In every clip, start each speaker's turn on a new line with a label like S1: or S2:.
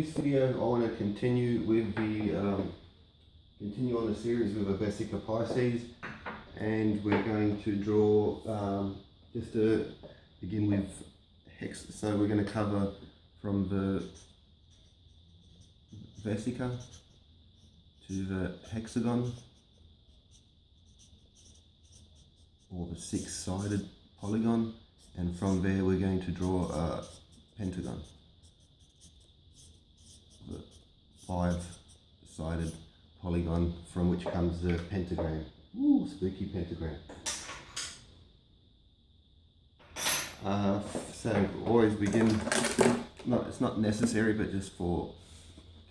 S1: this video, I want to continue with the continue on the series with a Vesica Pisces, and we're going to draw just to begin with hex. So we're going to cover from the Vesica to the hexagon, or the six-sided polygon, and from there we're going to draw a pentagon, the five-sided polygon from which comes the pentagram. Ooh, spooky pentagram. So always begin, it's not necessary, but just for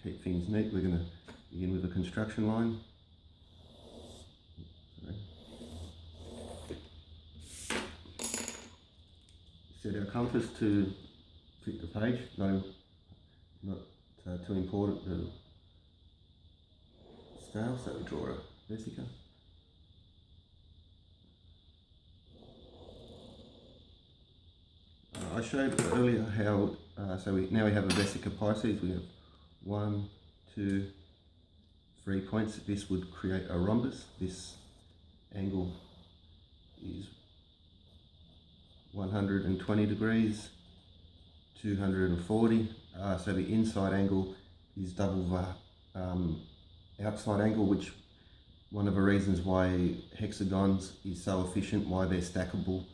S1: keep things neat, we're going to begin with a construction line. Set our compass to fit the page, not too important to scale, so we draw a Vesica. I showed earlier how, now we have a Vesica Pisces. We have 1, 2, 3 points. This would create a rhombus. This angle is 120 degrees, 240. So the inside angle is double the outside angle, which one of the reasons why hexagons is so efficient, why they're stackable,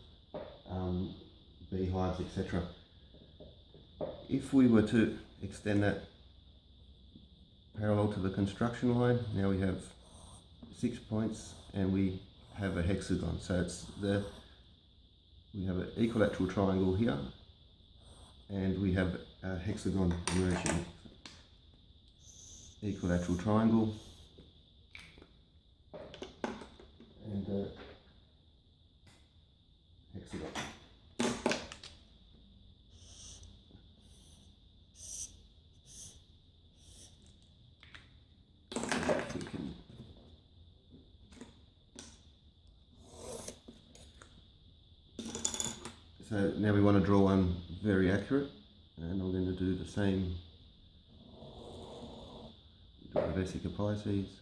S1: beehives, etc. If we were to extend that parallel to the construction line, now we have 6 points and we have a hexagon. So we have an equilateral triangle here, and we have a hexagon version. Equilateral triangle and a hexagon. So now we want to draw one very accurate, and I'm going to do the same. Draw the Vesica Pisces.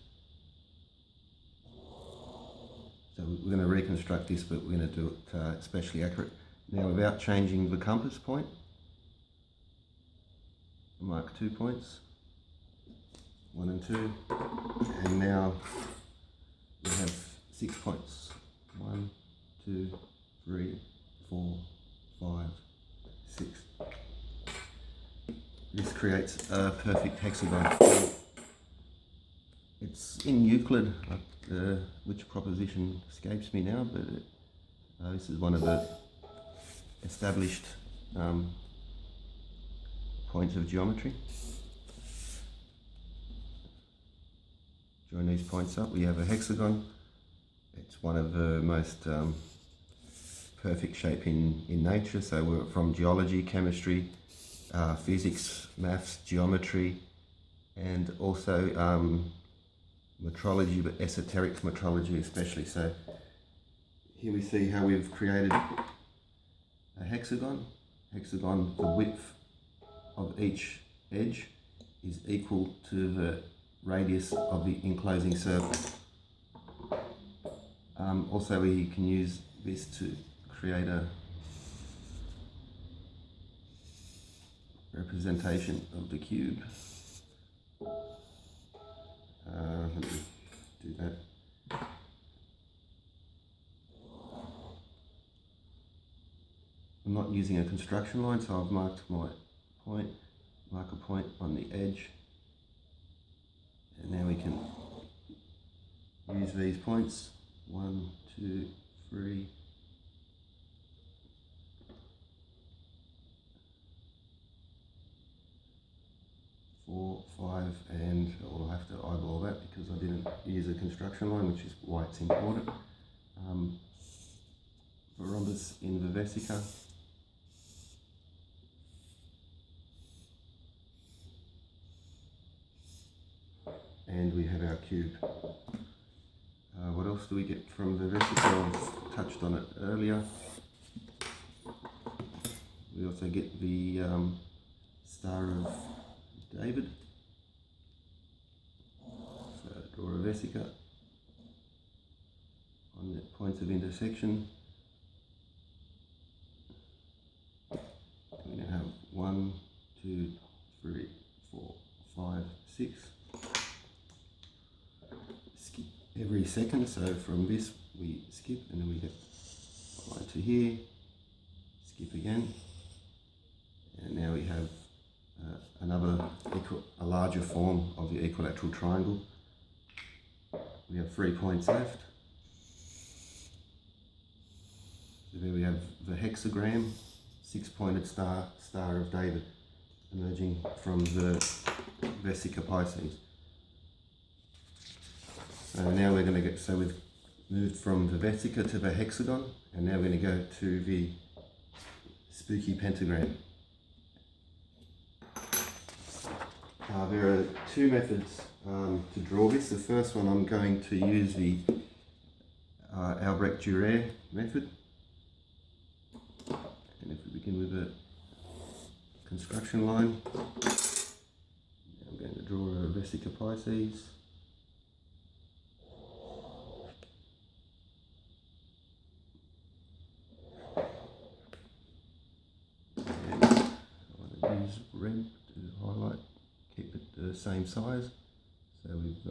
S1: So we're going to reconstruct this, but we're going to do it especially accurate. Now, without changing the compass point, mark 2 points, 1 and 2, and now we have 6 points. 1, 2, 3, 4, 5, 6. This creates a perfect hexagon. It's in Euclid, which proposition escapes me now, but this is one of the established points of geometry. Join these points up, we have a hexagon. It's one of the most perfect shape in nature. So we're from geology, chemistry, physics, maths, geometry, and also metrology, but esoteric metrology especially. So here we see how we've created a hexagon. Hexagon, the width of each edge is equal to the radius of the enclosing circle. Also we can use this to create a representation of the cube. Let me do that. I'm not using a construction line, so I've marked my point, mark a point on the edge, and now we can use these points. 1, 2, 3, 4, 5, and I'll have to eyeball that because I didn't use a construction line, which is why it's important. The rhombus in the Vesica. And we have our cube. What else do we get from the Vesica? I've touched on it earlier. We also get the Star of David. So draw a vesica on the points of intersection. We now have 1, 2, 3, 4, 5, 6. Skip every second, so from this we skip and then we get a line to here, skip again, and now we have a larger form of the equilateral triangle. We have 3 points left. So there we have the hexagram, 6-pointed star of David, emerging from the Vesica Pisces. So now we're going to so we've moved from the Vesica to the hexagon, and now we're going to go to the spooky pentagram. There are 2 methods to draw this. The first one, I'm going to use the Albrecht Durer method. And if we begin with a construction line, I'm going to draw a Vesica Pisces. And I want to use red to highlight, keep it the same size. So we've,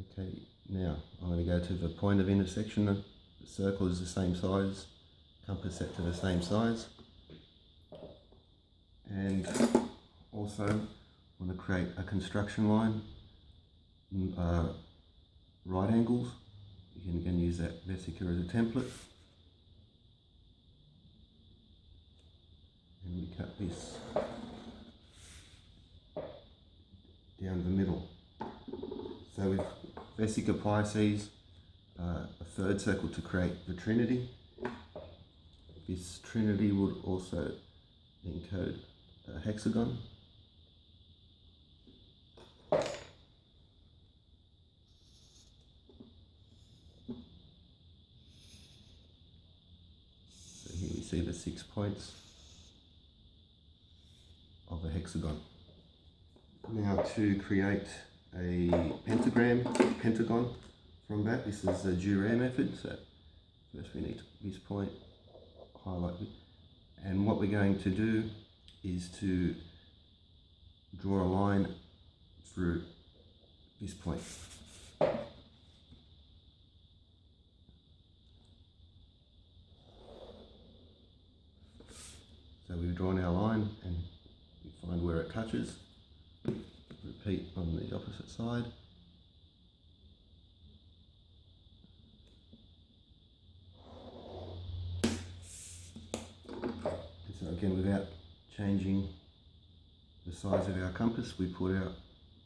S1: okay, now I'm going to go to the point of intersection. The circle is the same size, compass set to the same size. And also want to create a construction line, right angles. You can again use that Vesica as a template. And we cut this down the middle. So with Vesica Pisces, a third circle to create the Trinity. This Trinity would also encode a hexagon. So here we see the 6 points of a hexagon. Now to create a pentagon from that, this is the Durer method. So first we need this point, highlight it, and what we're going to do is to draw a line through this point. So we've drawn our line and we find where it touches. Repeat on the opposite side. And so again, without changing the size of our compass, we put our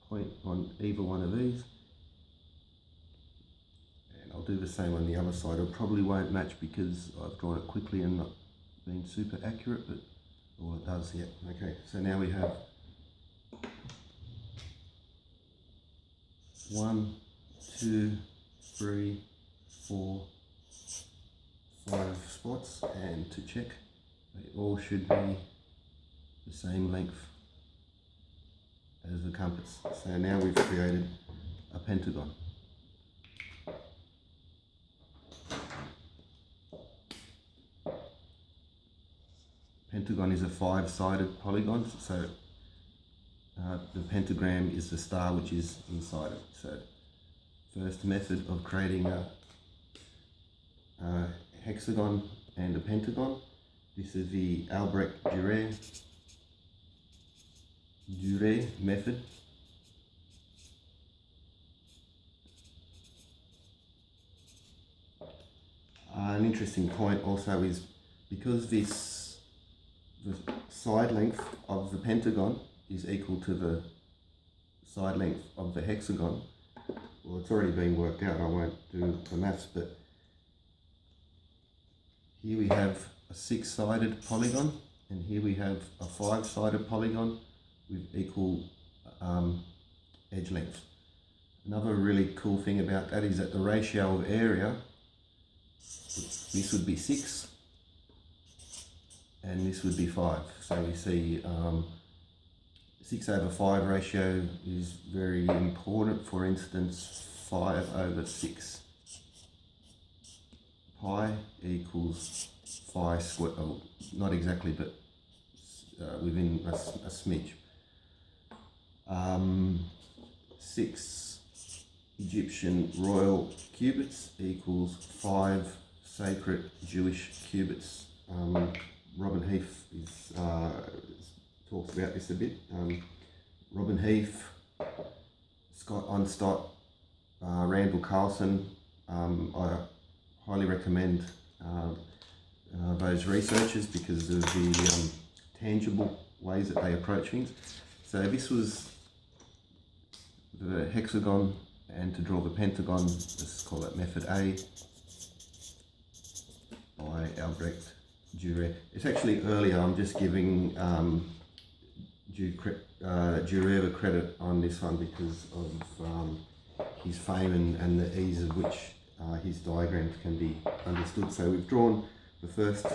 S1: point on either one of these. And I'll do the same on the other side. It probably won't match because I've drawn it quickly and not been super accurate, but all it does, yeah. Okay, so now we have 1, 2, 3, 4, 5 spots, and to check, they all should be the same length as the compass. So now we've created a pentagon. Pentagon is a 5-sided polygon, so the pentagram is the star which is inside it. So first method of creating a hexagon and a pentagon. This is the Albrecht Durer method. An interesting point also is because the side length of the pentagon is equal to the side length of the hexagon. Well, it's already been worked out, I won't do the maths, but here we have a 6-sided polygon, and here we have a 5-sided polygon with equal edge length. Another really cool thing about that is that the ratio of area, this would be 6 and this would be 5. So we see 6/5 ratio is very important. For instance, 5/6 pi equals phi square, oh, not exactly, but within a smidge. 6 Egyptian royal cubits equals 5 sacred Jewish cubits. Robin Heath talks about this a bit. Robin Heath, Scott Onstott, Randall Carlson. I highly recommend those researchers because of the tangible ways that they approach things. So this was the hexagon, and to draw the pentagon, let's call it method A by Albrecht Durer. It's actually earlier. I'm just giving Durer the credit on this one because of his fame and the ease of which his diagrams can be understood. So we've drawn the first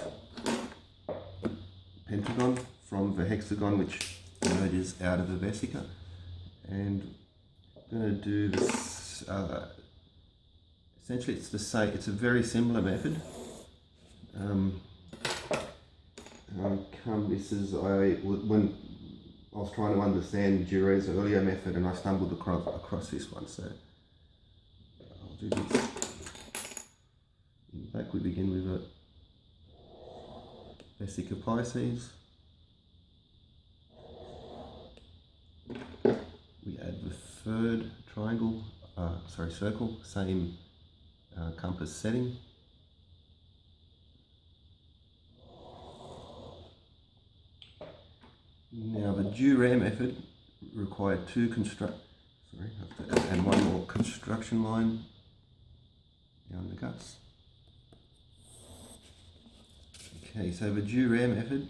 S1: pentagon from the hexagon, which emerges out of the vesica, and I'm going to do this. Essentially, it's the same. It's a very similar method. This is when I was trying to understand Durer's earlier method, and I stumbled across this one. So I'll do this. In back, we begin with a Vesica Pisces. We add the third triangle, circle, same compass setting. Now the Durer method required and one more construction line down the guts. Okay, so the Durer method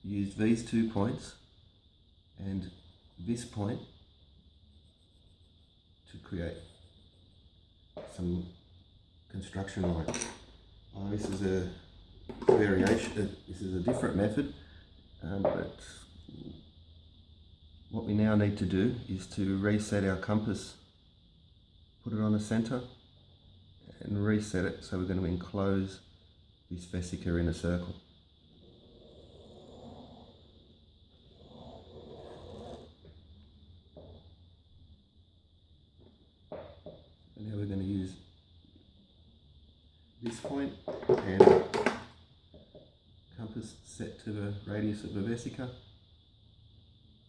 S1: used these 2 points and this point to create some construction lines. This is a variation. This is a different method, but what we now need to do is to reset our compass, put it on a center, and reset it. So we're going to enclose this vesica in a circle. And now we're going to use this point and compass set to the radius of the vesica.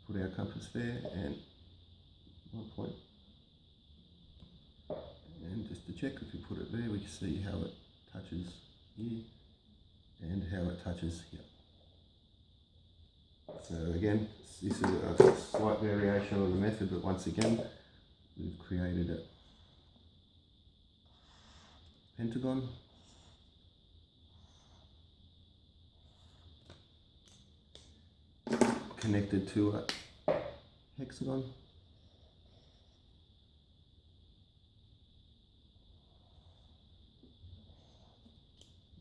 S1: Put our compass there and 1 point. And just to check, if we put it there, we can see how it touches here and how it touches here. So again, this is a slight variation on the method, but once again, we've created a pentagon. Connected to a hexagon.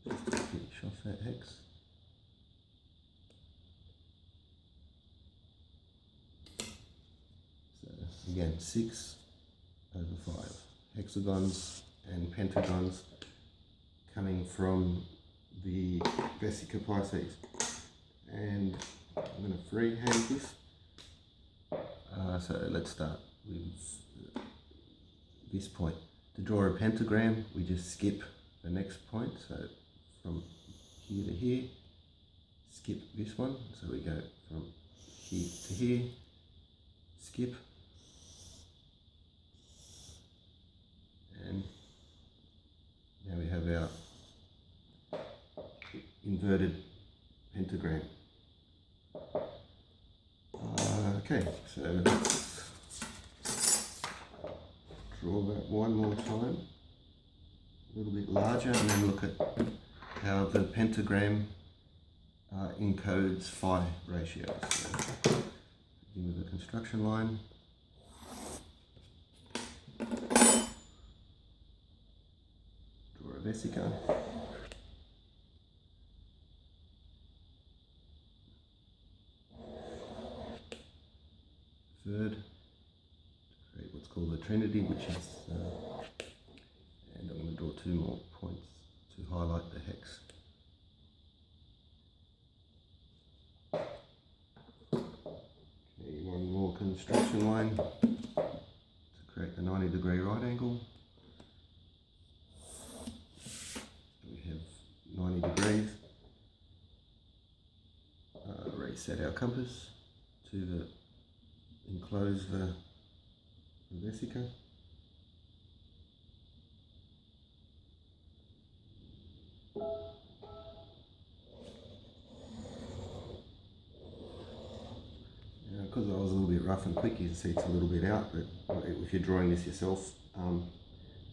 S1: Just to finish off that hex. So again, 6/5 hexagons and pentagons coming from the Vesica Pisces. And I'm going to freehand this. So let's start with this point. To draw a pentagram, we just skip the next point. So from here to here, skip this one. So we go from here to here, skip, and now we have our inverted pentagram. Okay, so let's draw that one more time, a little bit larger, and then look at how the pentagram encodes phi ratios. So begin with the construction line. Draw a vesica. third to create what's called the Trinity, which is, and I'm going to draw 2 more points to highlight the hex. Okay, 1 more construction line to create the 90-degree right angle. We have 90 degrees. Reset our compass to enclose the vesica. Because I was a little bit rough and quick, you can see it's a little bit out, but if you're drawing this yourself,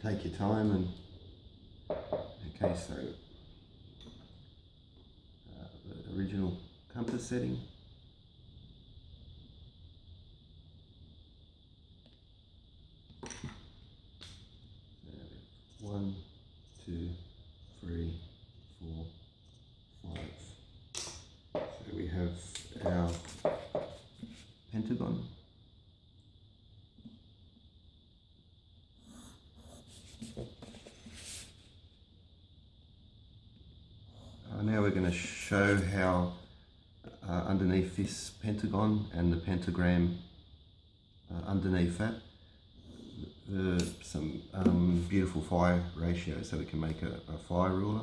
S1: take your time. And okay, so the original compass setting. So 1, 2, 3, 4, 5. So we have our pentagon. Now we're going to show how underneath this pentagon and the pentagram underneath that, some beautiful fire ratios, so we can make a fire ruler,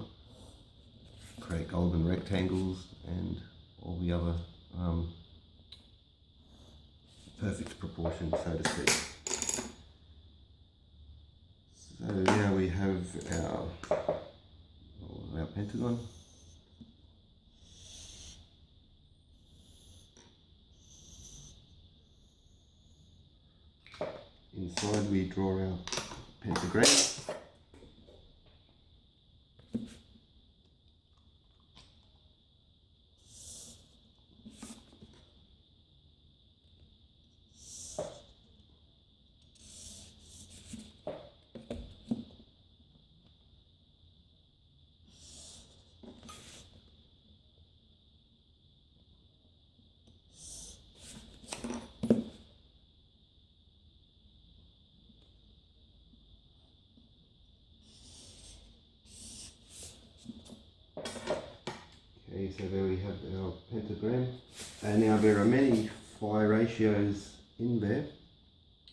S1: create golden rectangles and all the other perfect proportions, so to speak. So now we have our pentagon. Inside we draw our pentagram. Okay, so there we have our pentagram, and now there are many fire ratios in there.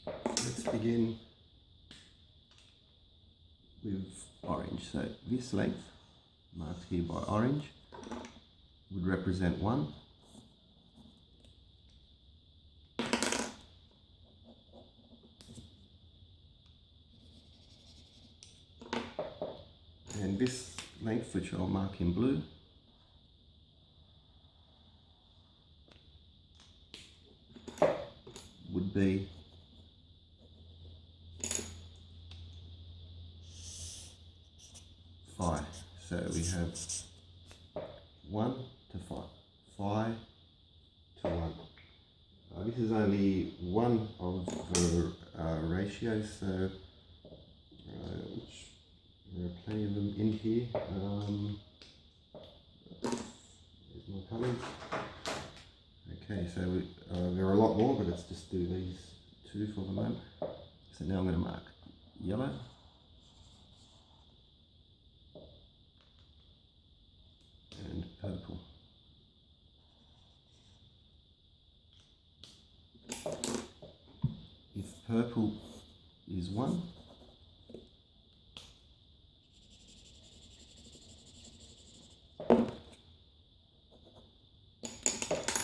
S1: Let's begin with orange. So this length, marked here by orange, would represent 1. And this length, which I'll mark in blue, would be 5. So we have 1 to 5, 5 to 1. This is only one of the ratios, so which there are plenty of them in here. There's my colours. Okay, so there are a lot more, but let's just do these 2 for the moment. So now I'm going to mark yellow. And purple. If purple is 1,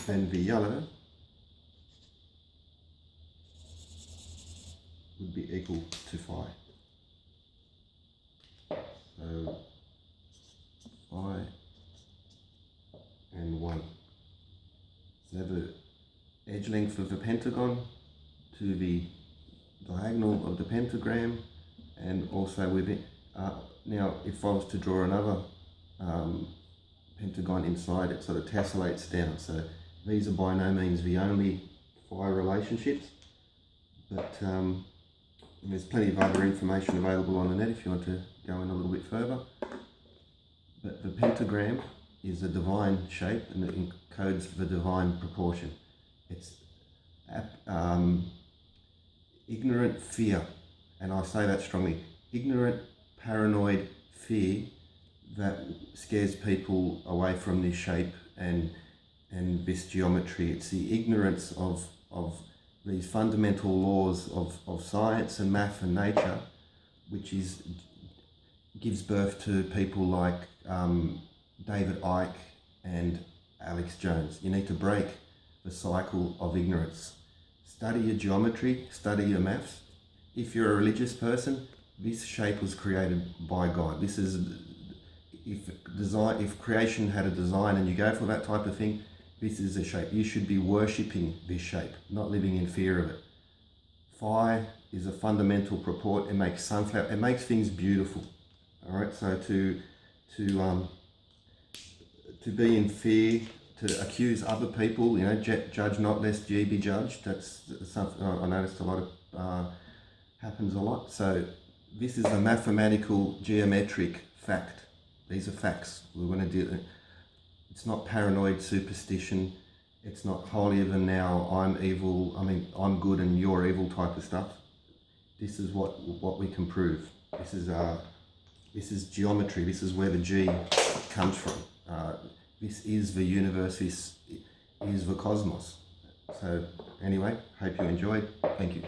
S1: then the yellow would be equal to 5. So 5 and 1. So the edge length of the pentagon to the diagonal of the pentagram, and also with it. Now, if I was to draw another pentagon inside, it sort of tessellates down. So these are by no means the only fire relationships, but there's plenty of other information available on the net if you want to go in a little bit further. But the pentagram is a divine shape, and it encodes the divine proportion. It's ignorant fear, and I say that strongly, ignorant, paranoid fear that scares people away from this shape and this geometry. It's the ignorance of these fundamental laws of science and math and nature, which gives birth to people like David Icke and Alex Jones. You need to break the cycle of ignorance. Study your geometry, study your maths. If you're a religious person, this shape was created by God. This is, if creation had a design and you go for that type of thing, this is a shape. You should be worshipping this shape, not living in fear of it. Phi is a fundamental purport. It makes sunflower, it makes things beautiful. All right, so to be in fear, to accuse other people, you know, judge not lest ye be judged. That's something I noticed a lot of happens a lot. So this is a mathematical, geometric fact. These are facts. We want to do. It's not paranoid superstition. It's not holier than thou. I'm evil. I mean, I'm good and you're evil type of stuff. This is what we can prove. This is geometry. This is where the G comes from. This is the universe. This is the cosmos. So anyway, hope you enjoyed. Thank you.